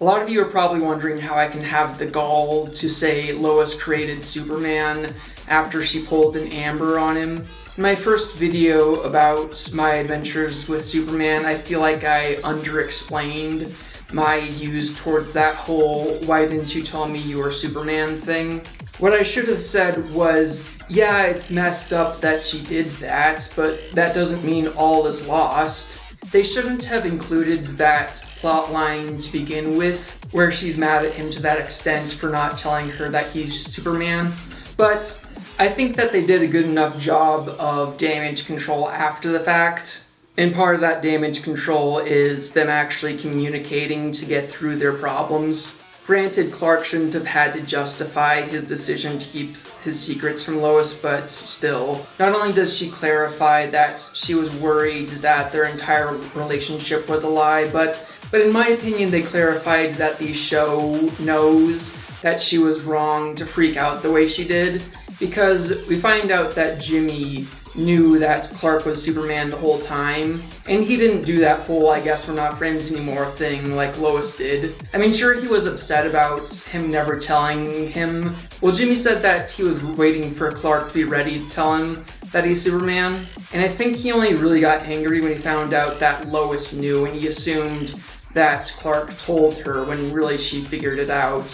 A lot of you are probably wondering how I can have the gall to say Lois created Superman after she pulled an Amber on him. In my first video about my adventures with Superman, I feel like I underexplained my views towards that whole "why didn't you tell me you were Superman" thing. What I should have said was, yeah, it's messed up that she did that, but that doesn't mean all is lost. They shouldn't have included that plotline to begin with, where she's mad at him to that extent for not telling her that he's Superman. But I think that they did a good enough job of damage control after the fact. And part of that damage control is them actually communicating to get through their problems. Granted, Clark shouldn't have had to justify his decision to keep his secrets from Lois, but still. Not only does she clarify that she was worried that their entire relationship was a lie, but in my opinion they clarified that the show knows that she was wrong to freak out the way she did, because we find out that Jimmy knew that Clark was Superman the whole time, and he didn't do that whole "I guess we're not friends anymore" thing like Lois did. I mean, sure, he was upset about him never telling him. Well, Jimmy said that he was waiting for Clark to be ready to tell him that he's Superman, and I think he only really got angry when he found out that Lois knew, and he assumed that Clark told her when really she figured it out.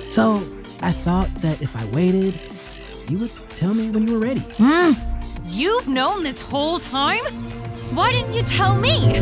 So, I thought that if I waited, you would tell me when you were ready. You've known this whole time? Why didn't you tell me?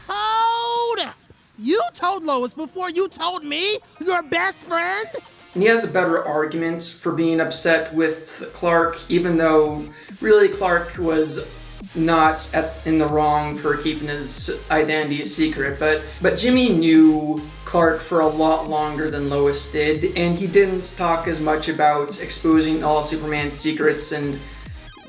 Hold up! You told Lois before you told me? Your best friend? And he has a better argument for being upset with Clark, even though really Clark was not in the wrong for keeping his identity a secret. But Jimmy knew Clark for a lot longer than Lois did, and he didn't talk as much about exposing all Superman's secrets, and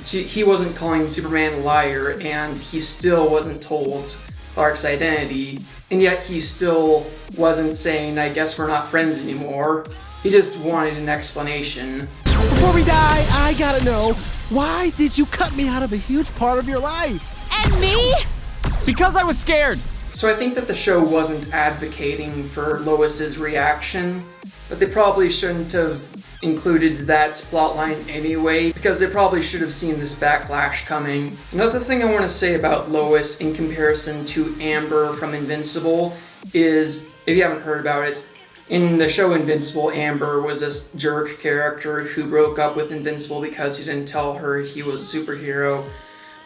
he wasn't calling Superman a liar, and he still wasn't told Clark's identity, and yet he still wasn't saying, "I guess we're not friends anymore." He just wanted an explanation. Before we die, I gotta know, why did you cut me out of a huge part of your life? And me? Because I was scared. So I think that the show wasn't advocating for Lois's reaction, but they probably shouldn't have included that plotline anyway, because they probably should have seen this backlash coming. Another thing I want to say about Lois in comparison to Amber from Invincible is, if you haven't heard about it, in the show Invincible, Amber was this jerk character who broke up with Invincible because he didn't tell her he was a superhero.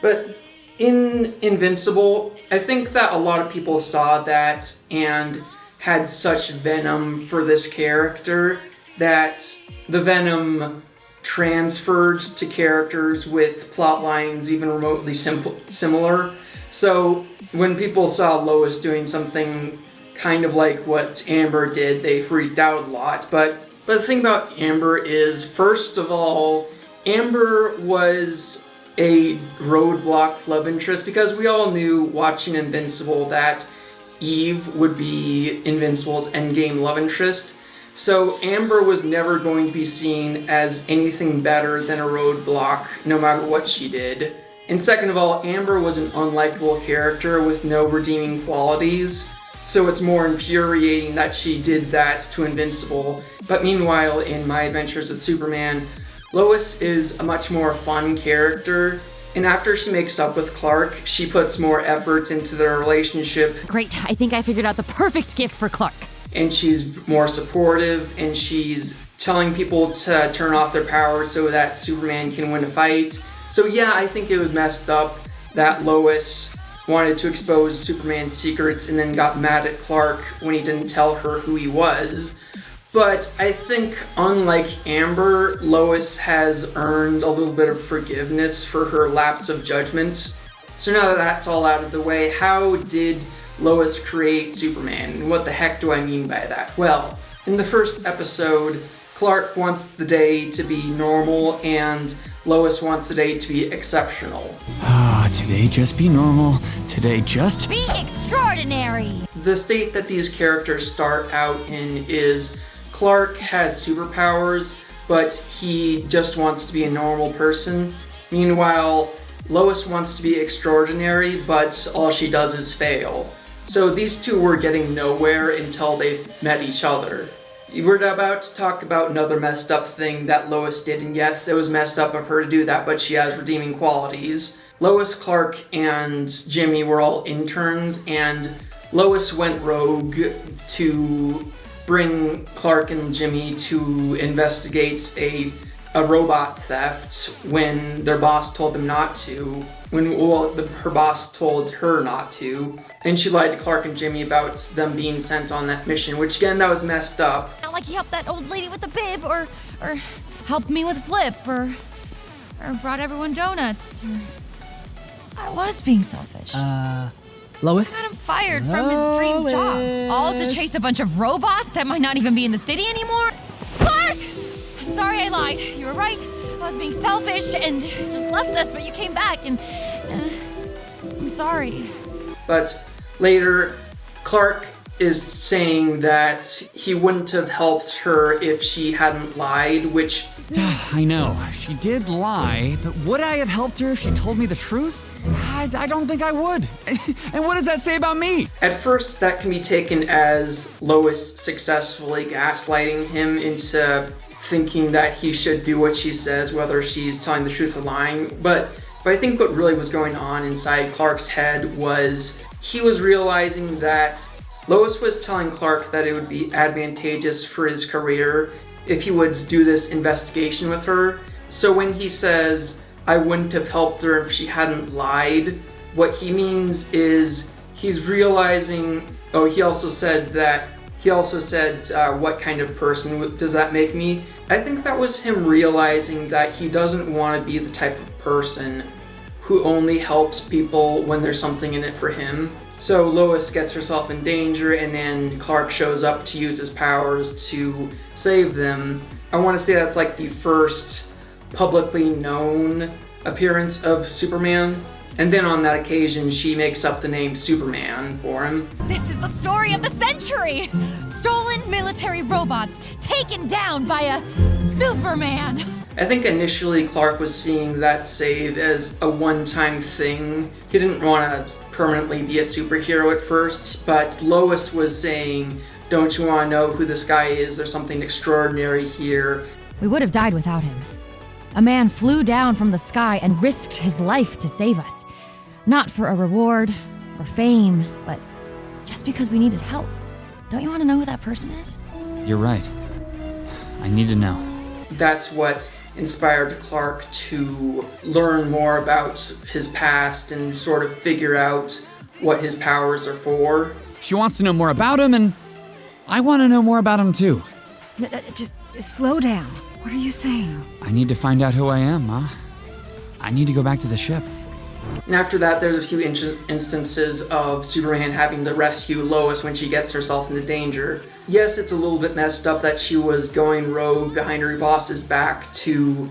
But in Invincible, I think that a lot of people saw that and had such venom for this character that the venom transferred to characters with plot lines even remotely similar. So when people saw Lois doing something kind of like what Amber did, they freaked out a lot. But the thing about Amber is, first of all, Amber was a roadblock love interest, because we all knew watching Invincible that Eve would be Invincible's endgame love interest. So Amber was never going to be seen as anything better than a roadblock, no matter what she did. And second of all, Amber was an unlikable character with no redeeming qualities, so it's more infuriating that she did that to Invincible. But meanwhile, in My Adventures with Superman, Lois is a much more fun character, and after she makes up with Clark, she puts more effort into their relationship. Great, I think I figured out the perfect gift for Clark. And she's more supportive, and she's telling people to turn off their power so that Superman can win a fight. So yeah, I think it was messed up that Lois wanted to expose Superman's secrets and then got mad at Clark when he didn't tell her who he was. But I think, unlike Amber, Lois has earned a little bit of forgiveness for her lapse of judgment. So now that that's all out of the way, how did Lois create Superman, and what the heck do I mean by that? Well, in the first episode, Clark wants the day to be normal, and Lois wants the day to be exceptional. Today just be normal. Today just Be extraordinary! The state that these characters start out in is Clark has superpowers, but he just wants to be a normal person. Meanwhile, Lois wants to be extraordinary, but all she does is fail. So these two were getting nowhere until they met each other. We're about to talk about another messed up thing that Lois did, and yes, it was messed up of her to do that, but she has redeeming qualities. Lois, Clark, and Jimmy were all interns, and Lois went rogue to bring Clark and Jimmy to investigate a robot theft when their boss told them not to. Her boss told her not to, and she lied to Clark and Jimmy about them being sent on that mission, which again, that was messed up. Not like he helped that old lady with the bib, or helped me with Flip, or brought everyone donuts, or... I was being selfish. Lois? Got him fired from his dream job. All to chase a bunch of robots that might not even be in the city anymore? Clark! I'm sorry I lied. You were right. I was being selfish and just left us, but you came back and I'm sorry. But later, Clark is saying that he wouldn't have helped her if she hadn't lied, which... I know, she did lie, but would I have helped her if she told me the truth? I don't think I would. And what does that say about me? At first, that can be taken as Lois successfully gaslighting him into thinking that he should do what she says, whether she's telling the truth or lying. But I think what really was going on inside Clark's head was he was realizing that Lois was telling Clark that it would be advantageous for his career if he would do this investigation with her. So when he says, I wouldn't have helped her if she hadn't lied, what he means is he's realizing, he also said, what kind of person does that make me? I think that was him realizing that he doesn't want to be the type of person who only helps people when there's something in it for him. So Lois gets herself in danger, and then Clark shows up to use his powers to save them. I want to say that's like the first publicly known appearance of Superman. And then on that occasion, she makes up the name Superman for him. This is the story of the century! Stolen military robots taken down by a Superman! I think initially Clark was seeing that save as a one-time thing. He didn't want to permanently be a superhero at first, but Lois was saying, don't you want to know who this guy is? There's something extraordinary here. We would have died without him. A man flew down from the sky and risked his life to save us. Not for a reward or fame, but just because we needed help. Don't you want to know who that person is? You're right. I need to know. That's what inspired Clark to learn more about his past and sort of figure out what his powers are for. She wants to know more about him, and I want to know more about him too. Just slow down. What are you saying? I need to find out who I am, Ma. I need to go back to the ship. And after that, there's a few instances of Superman having to rescue Lois when she gets herself into danger. Yes, it's a little bit messed up that she was going rogue behind her boss's back to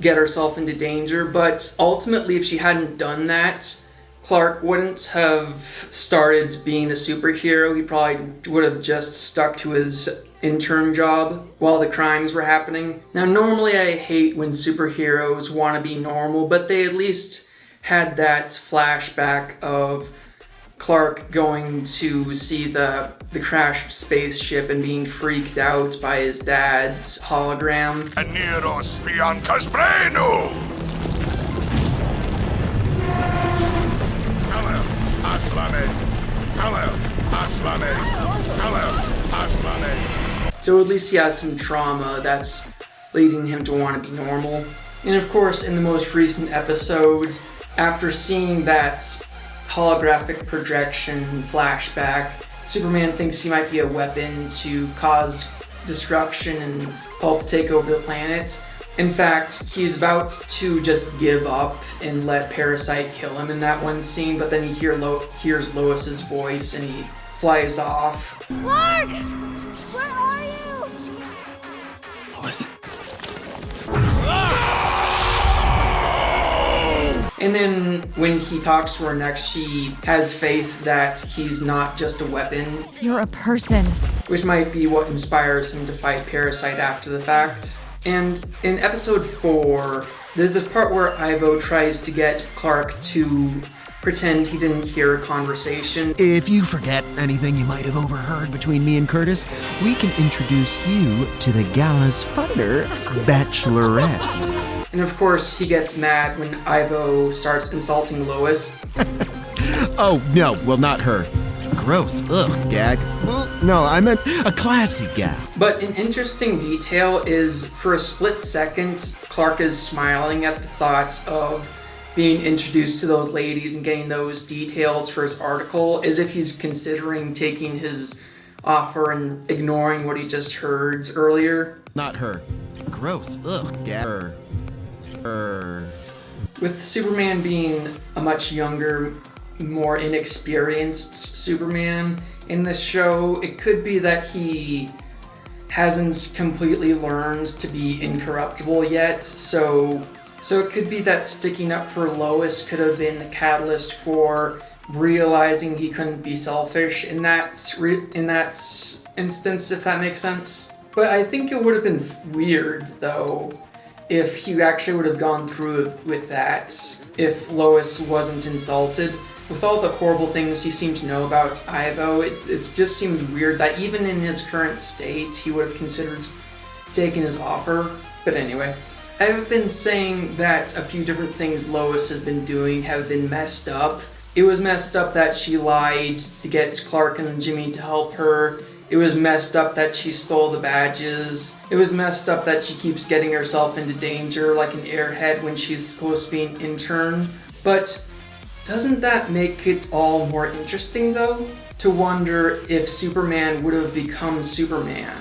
get herself into danger, but ultimately, if she hadn't done that, Clark wouldn't have started being a superhero. He probably would have just stuck to his intern job while the crimes were happening. Now, normally I hate when superheroes want to be normal, but they at least had that flashback of Clark going to see the crashed spaceship and being freaked out by his dad's hologram. Aniros Bianca's Breno! Hello, Aslane! Hello, Aslane! Hello, Aslane! So at least he has some trauma that's leading him to want to be normal. And of course, in the most recent episodes, after seeing that holographic projection flashback, Superman thinks he might be a weapon to cause destruction and help take over the planet. In fact, he's about to just give up and let Parasite kill him in that one scene, but then he hears Lois's voice and he flies off. Clark! Where are you? Lois. And then when he talks to her next, she has faith that he's not just a weapon, You're a person. which might be what inspires him to fight Parasite after the fact. And in episode 4, there's this part where Ivo tries to get Clark to pretend he didn't hear a conversation. If you forget anything you might have overheard between me and Curtis, we can introduce you to the gala's fighter, bachelorettes. And of course, he gets mad when Ivo starts insulting Lois. Oh, no, well, not her. Gross. Ugh, gag. Well, no, I meant a classy gal. But an interesting detail is, for a split second, Clark is smiling at the thoughts of being introduced to those ladies and getting those details for his article, as if he's considering taking his offer and ignoring what he just heard earlier. Not her. Gross. Ugh, gag. With Superman being a much younger, more inexperienced Superman in this show, it could be that he hasn't completely learned to be incorruptible yet, so it could be that sticking up for Lois could have been the catalyst for realizing he couldn't be selfish in that instance, if that makes sense. But I think it would have been weird, though, if he actually would have gone through with that, if Lois wasn't insulted. With all the horrible things he seemed to know about Ivo, it just seems weird that even in his current state, he would have considered taking his offer. But anyway, I've been saying that a few different things Lois has been doing have been messed up. It was messed up that she lied to get Clark and Jimmy to help her. It was messed up that she stole the badges. It was messed up that she keeps getting herself into danger like an airhead when she's supposed to be an intern. But doesn't that make it all more interesting, though? To wonder if Superman would have become Superman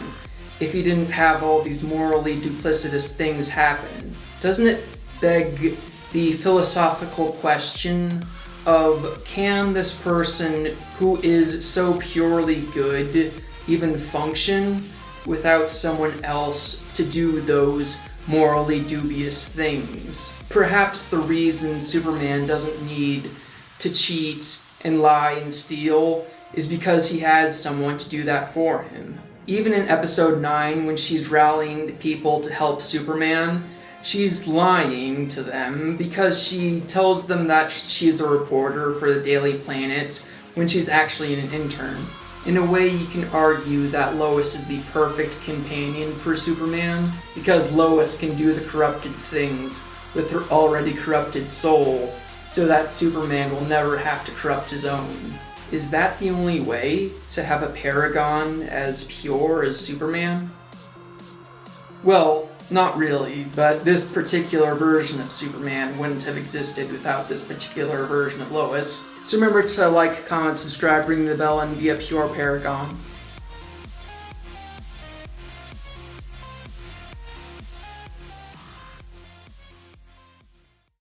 if he didn't have all these morally duplicitous things happen. Doesn't it beg the philosophical question of, can this person who is so purely good even function without someone else to do those morally dubious things? Perhaps the reason Superman doesn't need to cheat and lie and steal is because he has someone to do that for him. Even in episode 9, when she's rallying the people to help Superman, she's lying to them because she tells them that she's a reporter for the Daily Planet when she's actually an intern. In a way, you can argue that Lois is the perfect companion for Superman, because Lois can do the corrupted things with her already corrupted soul, so that Superman will never have to corrupt his own. Is that the only way to have a paragon as pure as Superman? Well, not really, but this particular version of Superman wouldn't have existed without this particular version of Lois. So remember to like, comment, subscribe, ring the bell, and be a pure paragon.